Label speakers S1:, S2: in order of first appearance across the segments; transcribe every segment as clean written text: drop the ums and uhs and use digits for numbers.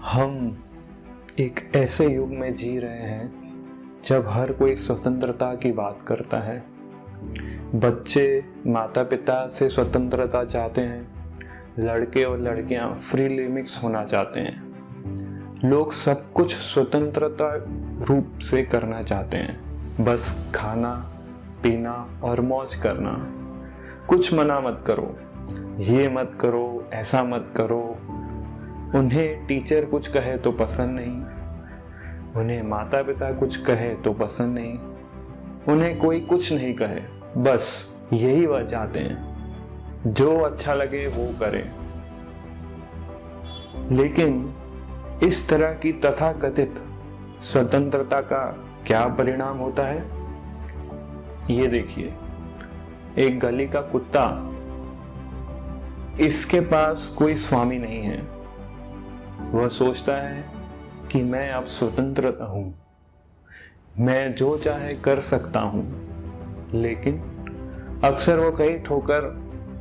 S1: हम एक ऐसे युग में जी रहे हैं जब हर कोई स्वतंत्रता की बात करता है। बच्चे माता पिता से स्वतंत्रता चाहते हैं, लड़के और लड़कियां फ्रीली मिक्स होना चाहते हैं। लोग सब कुछ स्वतंत्रता रूप से करना चाहते हैं, बस खाना पीना और मौज करना। कुछ मना मत करो, ये मत करो, ऐसा मत करो। उन्हें टीचर कुछ कहे तो पसंद नहीं, उन्हें माता पिता कुछ कहे तो पसंद नहीं, उन्हें कोई कुछ नहीं कहे, बस यही वह चाहते हैं, जो अच्छा लगे वो करें। लेकिन इस तरह की तथाकथित स्वतंत्रता का क्या परिणाम होता है? ये देखिए, एक गली का कुत्ता, इसके पास कोई स्वामी नहीं है। वह सोचता है कि मैं अब स्वतंत्र हूं, मैं जो चाहे कर सकता हूं। लेकिन अक्सर वो कहीं ठोकर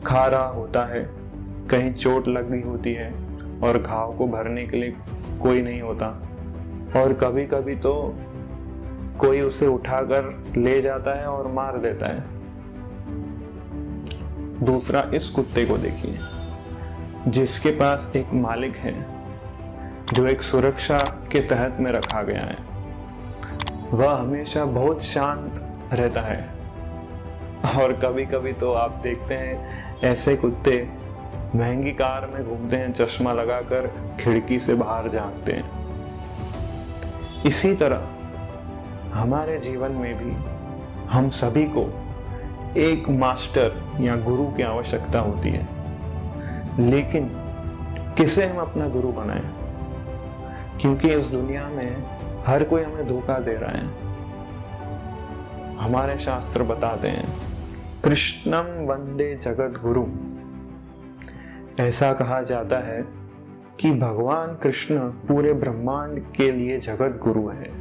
S1: खा रहा होता है, कहीं चोट लग गई होती है और घाव को भरने के लिए कोई नहीं होता, और कभी कभी तो कोई उसे उठाकर ले जाता है और मार देता है। दूसरा, इस कुत्ते को देखिए, जिसके पास एक मालिक है जो एक सुरक्षा के तहत में रखा गया है। वह हमेशा बहुत शांत रहता है, और कभी कभी तो आप देखते हैं ऐसे कुत्ते महंगी कार में घूमते हैं, चश्मा लगाकर खिड़की से बाहर झांकते हैं। इसी तरह हमारे जीवन में भी हम सभी को एक मास्टर या गुरु की आवश्यकता होती है। लेकिन किसे हम अपना गुरु बनाएं? क्योंकि इस दुनिया में हर कोई हमें धोखा दे रहा है। हमारे शास्त्र बताते हैं, कृष्णम वंदे जगत गुरु। ऐसा कहा जाता है कि भगवान कृष्ण पूरे ब्रह्मांड के लिए जगत गुरु है,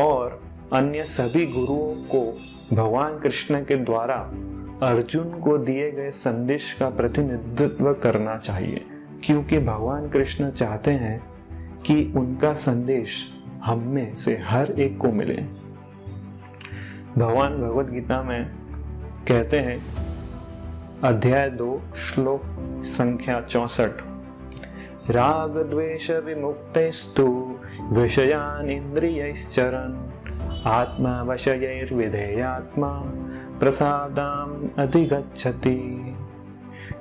S1: और अन्य सभी गुरुओं को भगवान कृष्ण के द्वारा अर्जुन को दिए गए संदेश का प्रतिनिधित्व करना चाहिए, क्योंकि भगवान कृष्ण चाहते हैं कि उनका संदेश हम में से हर एक को मिले। भगवान भगवद गीता में कहते हैं, अध्याय 2 श्लोक संख्या 64, राग द्वेष विमुक्तस्तु विषयान इंद्रियैश्चरन् आत्मा वशयैर्विधेयात्मा प्रसादाम अधिगच्छति।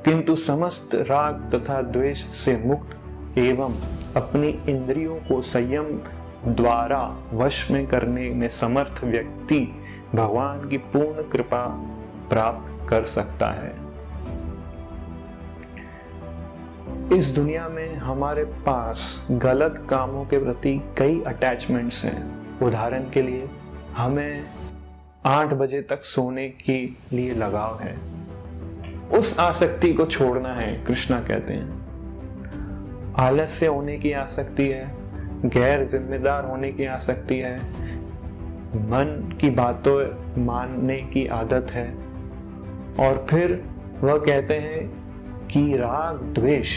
S1: किंतु समस्त राग तथा द्वेष से मुक्त एवं अपनी इंद्रियों को संयम द्वारा वश में करने में समर्थ व्यक्ति भगवान की पूर्ण कृपा प्राप्त कर सकता है। इस दुनिया में हमारे पास गलत कामों के प्रति कई अटैचमेंट्स हैं। उदाहरण के लिए, हमें 8 बजे तक सोने के लिए लगाव है। उस आसक्ति को छोड़ना है, कृष्णा कहते हैं। आलस्य होने की आसक्ति है, गैर जिम्मेदार होने की आसक्ति है, मन की बातों मानने की आदत है, और फिर वह कहते हैं कि राग द्वेष,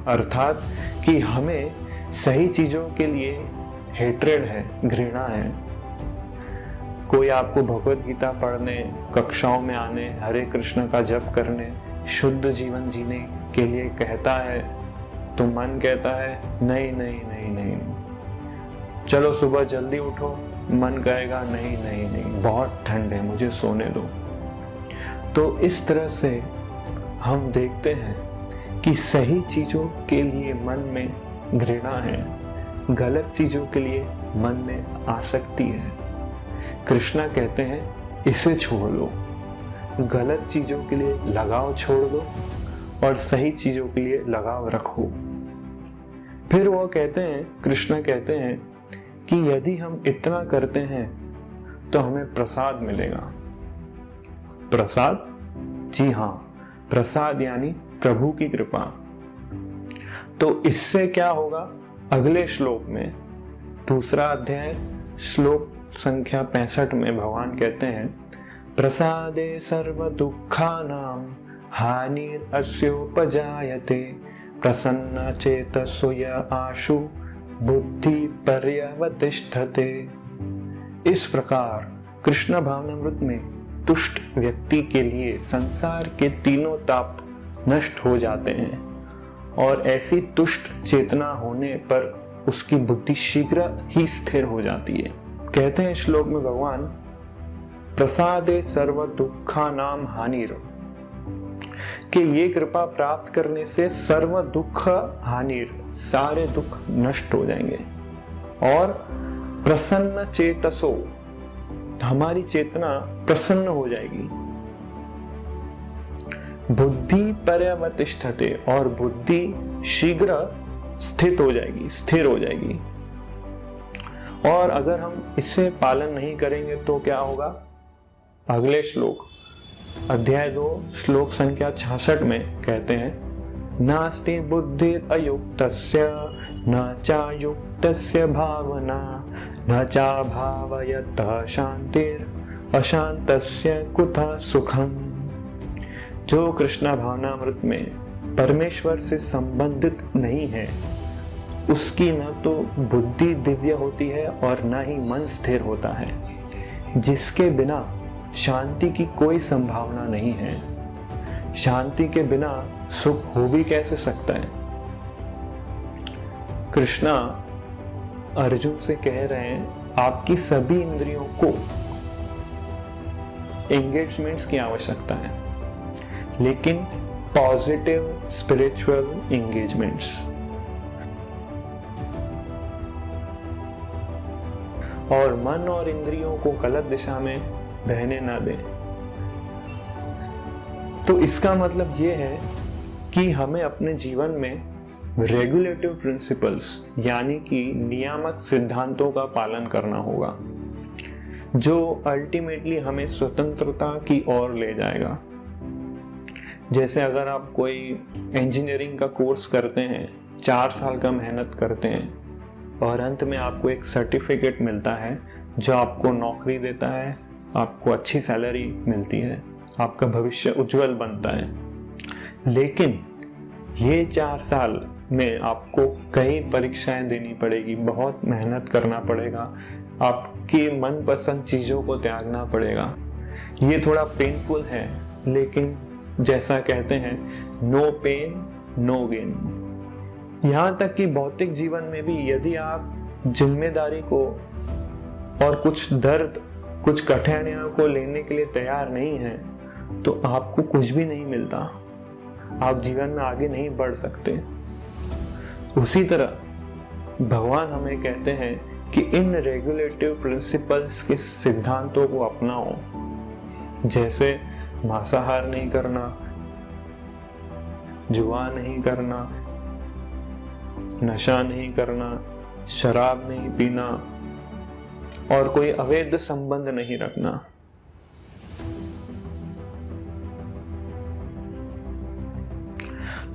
S1: अर्थात कि हमें सही चीजों के लिए हेट्रेड है, घृणा है। कोई आपको भगवद गीता पढ़ने, कक्षाओं में आने, हरे कृष्ण का जप करने, शुद्ध जीवन जीने के लिए कहता है, तो मन कहता है नहीं नहीं नहीं नहीं। चलो सुबह जल्दी उठो, मन कहेगा नहीं नहीं नहीं, बहुत ठंड है, मुझे सोने दो। तो इस तरह से हम देखते हैं कि सही चीजों के लिए मन में घृणा है, गलत चीजों के लिए मन में आसक्ति है। कृष्णा कहते हैं, इसे छोड़ दो, गलत चीजों के लिए लगाव छोड़ दो और सही चीजों के लिए लगाव रखो। फिर वो कहते हैं, कृष्ण कहते हैं कि यदि हम इतना करते हैं तो हमें प्रसाद मिलेगा। प्रसाद? जी हाँ, प्रसाद यानी प्रभु की कृपा। तो इससे क्या होगा? अगले श्लोक में, दूसरा अध्याय श्लोक संख्या 65 में भगवान कहते हैं, प्रसादे सर्व दुखानां हानिर अस्योपजायते प्रसन्न चेतसो य आशु बुद्धि पर्यवतिष्ठते। इस प्रकार कृष्ण भावनामृत में तुष्ट व्यक्ति के लिए संसार के तीनों ताप नष्ट हो जाते हैं और ऐसी तुष्ट चेतना होने पर उसकी बुद्धि शीघ्र ही स्थिर हो जाती है। कहते हैं श्लोक में भगवान, प्रसादे सर्व दुखानाम हानिर, कि ये कृपा प्राप्त करने से सर्व दुख हानिर, सारे दुख नष्ट हो जाएंगे। और प्रसन्न चेतसो, हमारी चेतना प्रसन्न हो जाएगी। बुद्धि पर्यवतिष्ठते, और बुद्धि शीघ्र स्थित हो जाएगी, स्थिर हो जाएगी। और अगर हम इससे पालन नहीं करेंगे तो क्या होगा? अगले श्लोक अध्याय 2 श्लोक संख्या 66 में कहते हैं, नास्ति बुद्धि अयुक्तस्य न चायुक्तस्य भावना न चा भावयतः शांतिर अशांतस्य कुतः सुखम। जो कृष्णा भावनामृत में परमेश्वर से संबंधित नहीं है, उसकी न तो बुद्धि दिव्य होती है और न ही मन स्थिर होता है, जिसके बिना शांति की कोई संभावना नहीं है। शांति के बिना सुख हो भी कैसे सकता है? कृष्णा अर्जुन से कह रहे हैं, आपकी सभी इंद्रियों को एंगेजमेंट्स की आवश्यकता है, लेकिन पॉजिटिव स्पिरिचुअल एंगेजमेंट्स। और मन और इंद्रियों को गलत दिशा में बहने ना दें। तो इसका मतलब यह है कि हमें अपने जीवन में रेगुलेटिव प्रिंसिपल्स यानी कि नियामक सिद्धांतों का पालन करना होगा, जो अल्टीमेटली हमें स्वतंत्रता की ओर ले जाएगा। जैसे अगर आप कोई इंजीनियरिंग का कोर्स करते हैं, 4 साल का मेहनत करते हैं और अंत में आपको एक सर्टिफिकेट मिलता है जो आपको नौकरी देता है, आपको अच्छी सैलरी मिलती है, आपका भविष्य उज्जवल बनता है। लेकिन ये 4 साल में आपको कई परीक्षाएं देनी पड़ेगी, बहुत मेहनत करना पड़ेगा, आपकी मनपसंद चीज़ों को त्यागना पड़ेगा। ये थोड़ा पेनफुल है, लेकिन जैसा कहते हैं, नो पेन नो गेन। यहाँ तक कि भौतिक जीवन में भी यदि आप जिम्मेदारी को और कुछ दर्द, कुछ कठिनाइयों को लेने के लिए तैयार नहीं हैं, तो आपको कुछ भी नहीं मिलता, आप जीवन में आगे नहीं बढ़ सकते। उसी तरह भगवान हमें कहते हैं कि इन रेगुलेटिव प्रिंसिपल्स के सिद्धांतों को अपनाओ, जैसे मांसाहार नहीं करना, जुआ नहीं करना, नशा नहीं करना, शराब नहीं पीना और कोई अवैध संबंध नहीं रखना।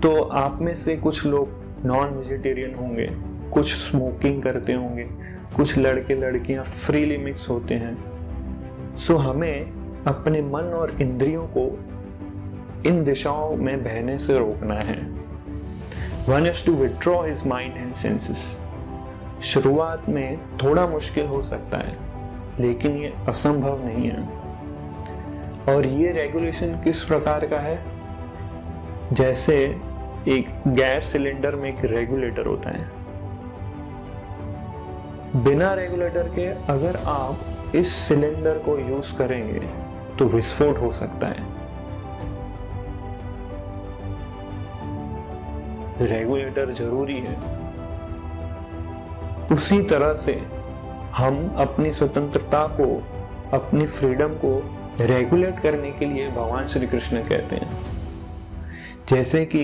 S1: तो आप में से कुछ लोग नॉन वेजिटेरियन होंगे, कुछ स्मोकिंग करते होंगे, कुछ लड़के लड़कियां फ्रीली मिक्स होते हैं। सो हमें अपने मन और इंद्रियों को इन दिशाओं में बहने से रोकना है। One is to withdraw his mind and senses. शुरुआत में थोड़ा मुश्किल हो सकता है, लेकिन ये असंभव नहीं है। और ये रेगुलेशन किस प्रकार का है? जैसे एक गैस सिलेंडर में एक रेगुलेटर होता है। बिना रेगुलेटर के अगर आप इस सिलेंडर को यूज करेंगे तो विस्फोट हो सकता है। रेगुलेटर जरूरी है। उसी तरह से हम अपनी स्वतंत्रता को, अपनी फ्रीडम को रेगुलेट करने के लिए भगवान श्री कृष्ण कहते हैं। जैसे कि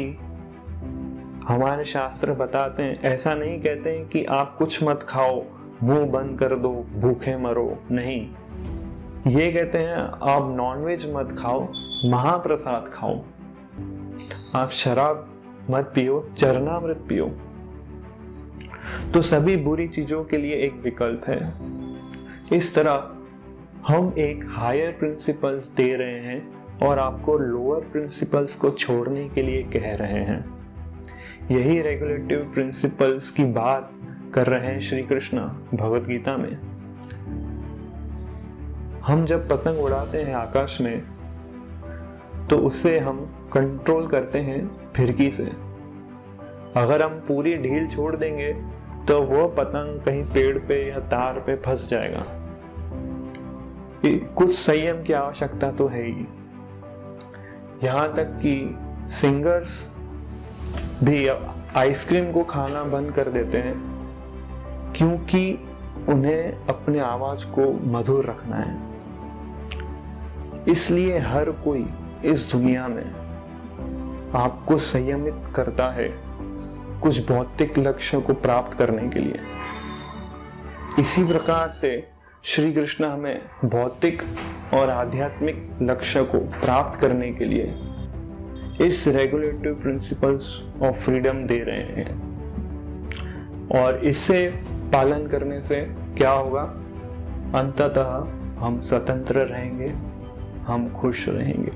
S1: हमारे शास्त्र बताते हैं, ऐसा नहीं कहते हैं कि आप कुछ मत खाओ, मुंह बंद कर दो, भूखे मरो, नहीं। ये कहते हैं आप नॉनवेज मत खाओ, महाप्रसाद खाओ, आप शराब मत पियो, चरणामृत पियो। तो सभी बुरी चीजों के लिए एक विकल्प है। इस तरह हम एक हायर प्रिंसिपल्स दे रहे हैं और आपको लोअर प्रिंसिपल्स को छोड़ने के लिए कह रहे हैं। यही रेगुलेटिव प्रिंसिपल्स की बात कर रहे हैं श्री कृष्ण भगवत गीता में। हम जब पतंग उड़ाते हैं आकाश में तो उसे हम कंट्रोल करते हैं फिरकी से। अगर हम पूरी ढील छोड़ देंगे तो वो पतंग कहीं पेड़ पे या तार पे फंस जाएगा। कुछ संयम की आवश्यकता तो है ही। यहां तक कि सिंगर्स भी आइसक्रीम को खाना बंद कर देते हैं क्योंकि उन्हें अपने आवाज को मधुर रखना है। इसलिए हर कोई इस दुनिया में आपको संयमित करता है कुछ भौतिक लक्ष्य को प्राप्त करने के लिए। इसी प्रकार से श्री कृष्ण हमें भौतिक और आध्यात्मिक लक्ष्य को प्राप्त करने के लिए इस रेगुलेटिव प्रिंसिपल्स ऑफ फ्रीडम दे रहे हैं। और इससे पालन करने से क्या होगा? अंततः हम स्वतंत्र रहेंगे, हम खुश रहेंगे।